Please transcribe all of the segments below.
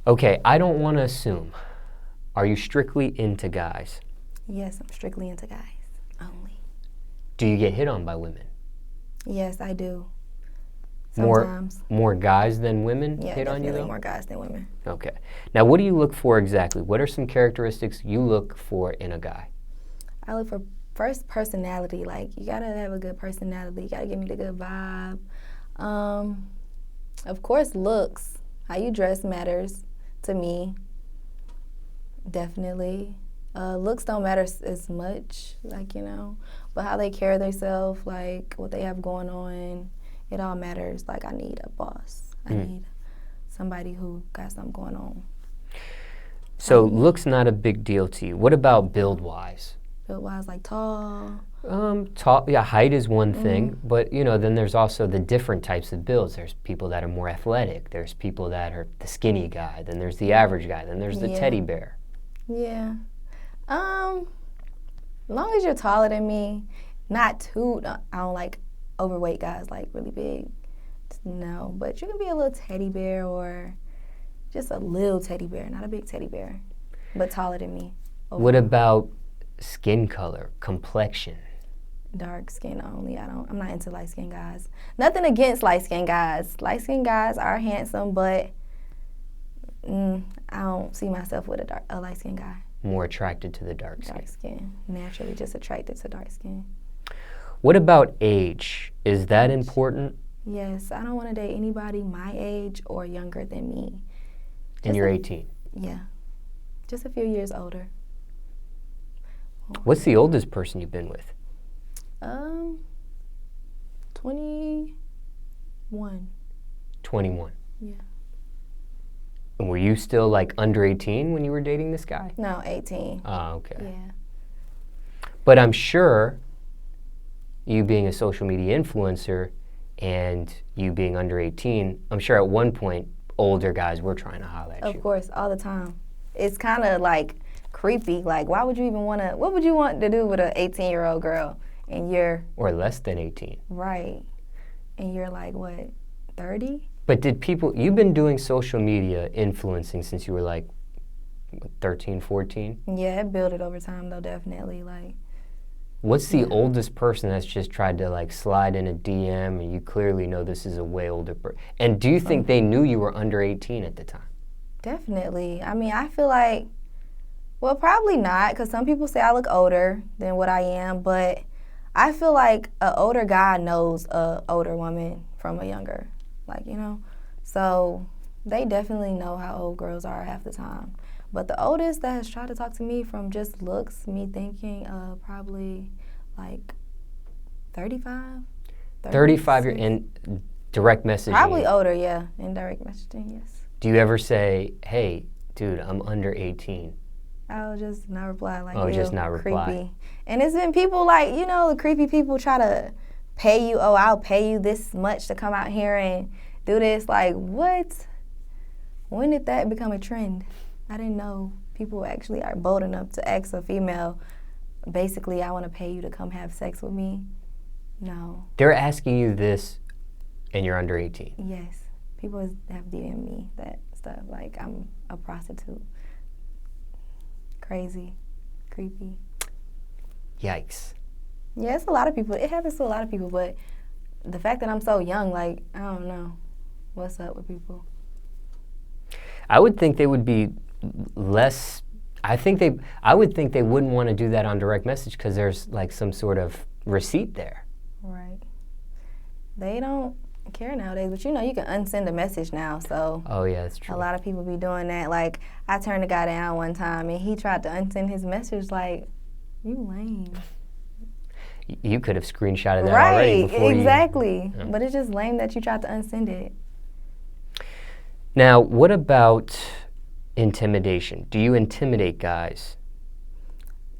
Okay, I don't want to assume. Are you strictly into guys? Yes, I'm strictly into guys only. Do you get hit on by women? Yes, I do. More Sometimes. more guys than women Yeah, hit on you, definitely though? more guys than women. Okay. Now, what do you look for exactly? What are some characteristics you look for in a guy? I look for first personality. Like, you gotta have a good personality. You gotta give me the good vibe. Of course, looks. How you dress matters to me. Definitely. Looks don't matter as much, like, but how they carry themselves, like what they have going on, it all matters. Like, I need a boss. I need somebody who got something going on. So looks not a big deal to you. What about build-wise? Build-wise, like tall. Tall, yeah, height is one thing, but then there's also the different types of builds. There's people that are more athletic. There's people that are the skinny guy. Then there's the average guy. Then there's the teddy bear. Yeah. As long as you're taller than me, not too. I don't like overweight guys, like really big. No, but you can be a little teddy bear or just a little teddy bear, not a big teddy bear, but taller than me. What about skin color, complexion? Dark skin only. I'm not into light skinned guys. Nothing against light skinned guys. Light skinned guys are handsome, but I don't see myself with a light skinned guy. More attracted to the dark skin. Dark skin. Naturally just attracted to dark skin. What about age? Is that important? Yes, I don't want to date anybody my age or younger than me. And you're 18? Yeah. Just a few years older. What's the oldest person you've been with? 21. 21. Yeah. And were you still like under 18 when you were dating this guy? No, 18. Oh, okay. Yeah. But I'm sure you being a social media influencer and you being under 18, I'm sure at one point older guys were trying to holler at you. Of course, all the time. It's kind of like creepy. Like, why would you even want to, what would you want to do with an 18-year-old girl and you're... Or less than 18. Right. And you're like, what, 30? But you've been doing social media influencing since you were like 13, 14? Yeah, it built it over time though, definitely. Like, what's the oldest person that's just tried to like slide in a DM and you clearly know this is a way older person? And do you think they knew you were under 18 at the time? Definitely. I mean, I feel like, well, probably not, because some people say I look older than what I am, but I feel like an older guy knows an older woman from a younger, like, So they definitely know how old girls are half the time. But the oldest that has tried to talk to me from just looks, me thinking probably like 35. 35 you're in direct messaging. Probably older, yeah, in direct messaging, yes. Do you ever say, hey, dude, I'm under 18? I'll just not reply, like, just not reply. Creepy. And it's been people like, the creepy people try to pay you, I'll pay you this much to come out here and do this. Like, what? When did that become a trend? I didn't know people actually are bold enough to ask a female, basically, I want to pay you to come have sex with me. No. They're asking you this and you're under 18? Yes. People have DM'd me that stuff, like I'm a prostitute. Crazy. Creepy. Yikes. Yeah, it's a lot of people. It happens to a lot of people, but the fact that I'm so young, like, I don't know what's up with people. I would think they would be less, I would think they wouldn't want to do that on direct message because there's like some sort of receipt there. Right. They don't care nowadays, but you can unsend a message now, so. Oh yeah, that's true. A lot of people be doing that. Like, I turned a guy down one time and he tried to unsend his message, like, you lame. You could have screenshotted that right, already before exactly. Yeah. But it's just lame that you tried to unsend it. Now, what about intimidation? Do you intimidate guys?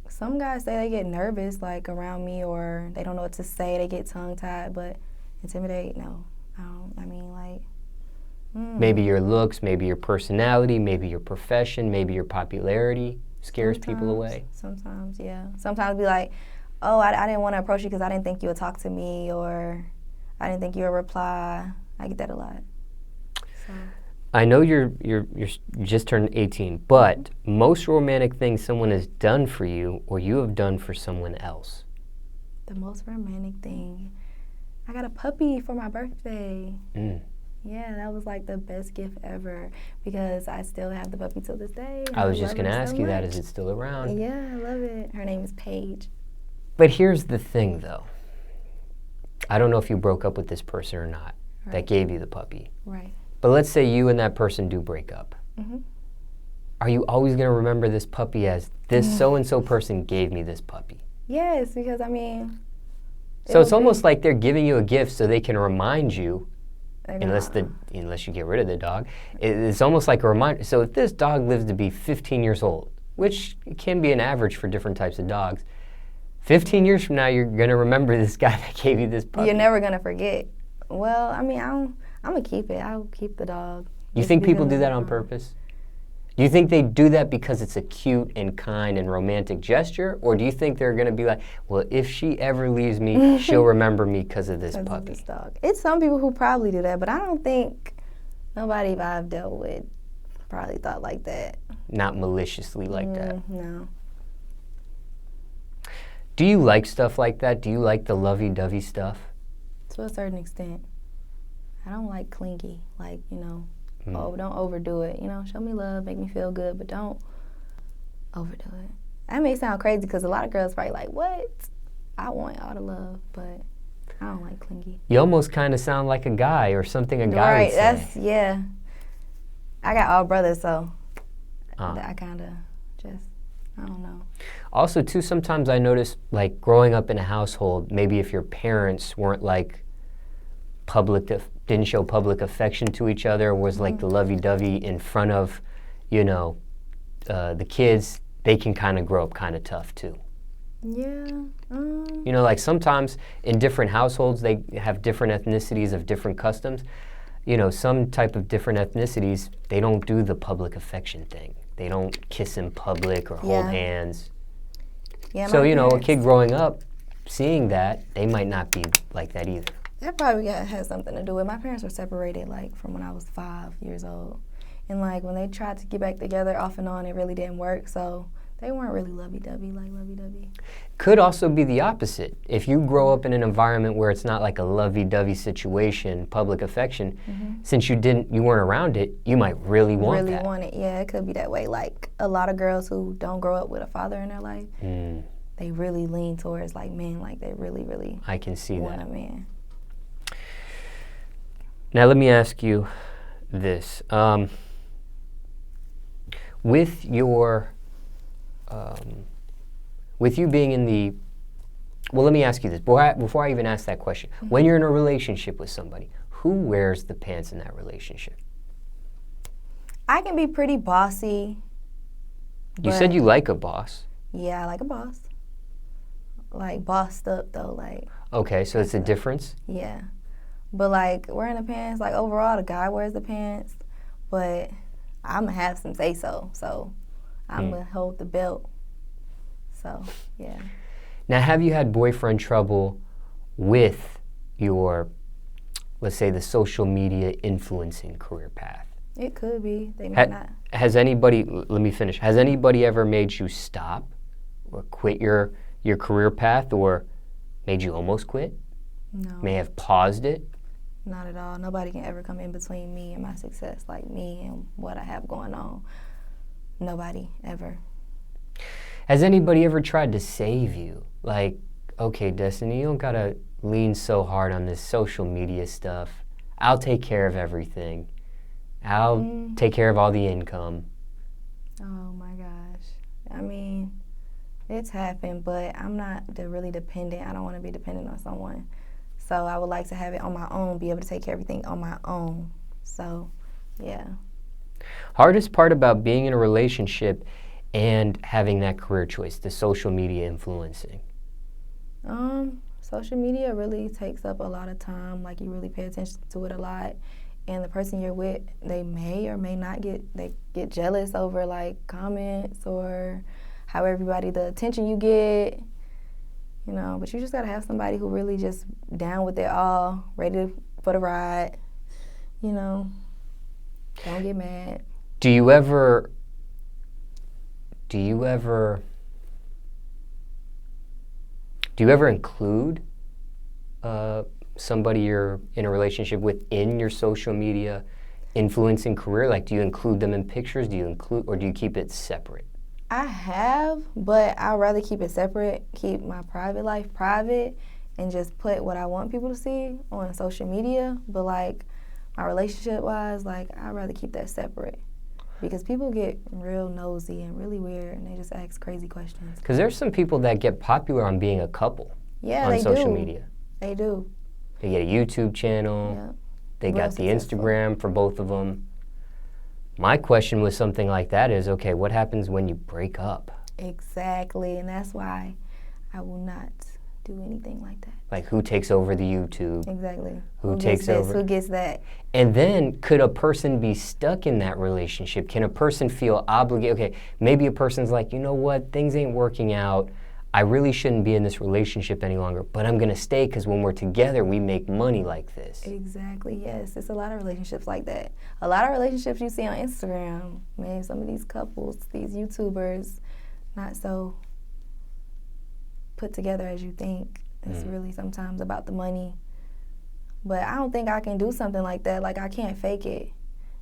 Some guys say they get nervous, like, around me, or they don't know what to say, they get tongue-tied, but intimidate, no. I don't, I mean, like... Maybe your looks, maybe your personality, maybe your profession, maybe your popularity scares people away. Sometimes, yeah. Sometimes be like, oh, I didn't want to approach you because I didn't think you would talk to me, or I didn't think you would reply. I get that a lot. So. I know you just turned 18, but most romantic things someone has done for you or you have done for someone else. The most romantic thing. I got a puppy for my birthday. Yeah, that was like the best gift ever because I still have the puppy till this day. I was just love going to her ask so you that. much. Is it still around? Yeah, I love it. Her name is Paige. But here's the thing, though. I don't know if you broke up with this person or not that gave you the puppy. Right. But let's say you and that person do break up. Mm-hmm. Are you always going to remember this puppy as this so-and-so person gave me this puppy? Yes, because I mean... So it's almost like they're giving you a gift so they can remind you, unless you get rid of the dog, it's almost like a reminder. So if this dog lives to be 15 years old, which can be an average for different types of dogs, 15 years from now you're going to remember this guy that gave you this puppy. You're never going to forget. Well, I mean, I'm going to keep it. I'll keep the dog. You think people do that on purpose? Do you think they do that because it's a cute and kind and romantic gesture? Or do you think they're going to be like, well, if she ever leaves me, she'll remember me because of this puppy? This dog. It's some people who probably do that, but I don't think nobody I've dealt with probably thought like that. Not maliciously like that? No. Do you like stuff like that? Do you like the lovey-dovey stuff? To a certain extent. I don't like clingy, like, oh, don't overdo it. Show me love, make me feel good, but don't overdo it. That may sound crazy because a lot of girls probably like, what? I want all the love, but I don't like clingy. You almost kind of sound like a guy or something a guy would say. Yeah. I got all brothers, so I kind of just, I don't know. Also, too, sometimes I notice, like, growing up in a household, maybe if your parents weren't, like, didn't show public affection to each other, was like the lovey-dovey in front of, the kids, they can kind of grow up kind of tough too. Yeah. Like sometimes in different households, they have different ethnicities of different customs. Some type of different ethnicities, they don't do the public affection thing. They don't kiss in public or hold hands. Yeah, so, a kid growing up, seeing that, they might not be like that either. That probably has something to do with it. My parents were separated, like, from when I was 5 years old. And, like, when they tried to get back together off and on, it really didn't work. So they weren't really lovey-dovey. Could also be the opposite. If you grow up in an environment where it's not like a lovey-dovey situation, public affection, since you weren't around it, you might really want that. Really want it, yeah. It could be that way. Like, a lot of girls who don't grow up with a father in their life, they really lean towards, like, men. Like, they really, really I can see want that. a man. Now let me ask you this: with you being in the, well, let me ask you this before I even ask that question. When you're in a relationship with somebody, who wears the pants in that relationship? I can be pretty bossy. You said you like a boss. Yeah, I like a boss. Like bossed up though, like. Okay, so it's a difference. Yeah. But, like, wearing the pants, like, overall, the guy wears the pants. But I'm going to have some say-so. So I'm going to hold the belt. So, yeah. Now, have you had boyfriend trouble with your, let's say, the social media influencing career path? It could be. They may not. Has anybody, let me finish. Has anybody ever made you stop or quit your career path or made you almost quit? No. May have paused it? Not at all. Nobody can ever come in between me and my success, like me and what I have going on. Nobody, ever. Has anybody ever tried to save you? Like, okay, Destiny, you don't gotta lean so hard on this social media stuff. I'll take care of everything. I'll take care of all the income. Oh my gosh. I mean, it's happened, but I'm not really dependent. I don't want to be dependent on someone. So I would like to have it on my own, be able to take care of everything on my own. So, yeah. Hardest part about being in a relationship and having that career choice, the social media influencing? Social media really takes up a lot of time. Like, you really pay attention to it a lot. And the person you're with, they may or may not get jealous over, like, comments or how the attention you get. But you just gotta have somebody who really just down with it all, ready for the ride, Don't get mad. Do you ever include somebody you're in a relationship with in your social media influencing career? Like, do you include them in pictures? Or do you keep it separate? I have, but I'd rather keep it separate, keep my private life private, and just put what I want people to see on social media. But like my relationship-wise, like I'd rather keep that separate because people get real nosy and really weird, and they just ask crazy questions. Because there's some people that get popular on being a couple on social media. They do. They get a YouTube channel. Yeah. They got the Instagram for both of them. My question with something like that is, okay, what happens when you break up? Exactly, and that's why I will not do anything like that. Like, who takes over the YouTube? Exactly. Who takes over? Who gets that? And then, could a person be stuck in that relationship? Can a person feel obligated? Okay, maybe a person's like, you know what, things ain't working out. I really shouldn't be in this relationship any longer, but I'm going to stay because when we're together, we make money like this. Exactly, yes. It's a lot of relationships like that. A lot of relationships you see on Instagram, man, some of these couples, these YouTubers, not so put together as you think. It's really sometimes about the money. But I don't think I can do something like that. Like, I can't fake it.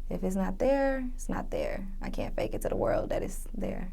If it's not there, it's not there. I can't fake it to the world that it's there.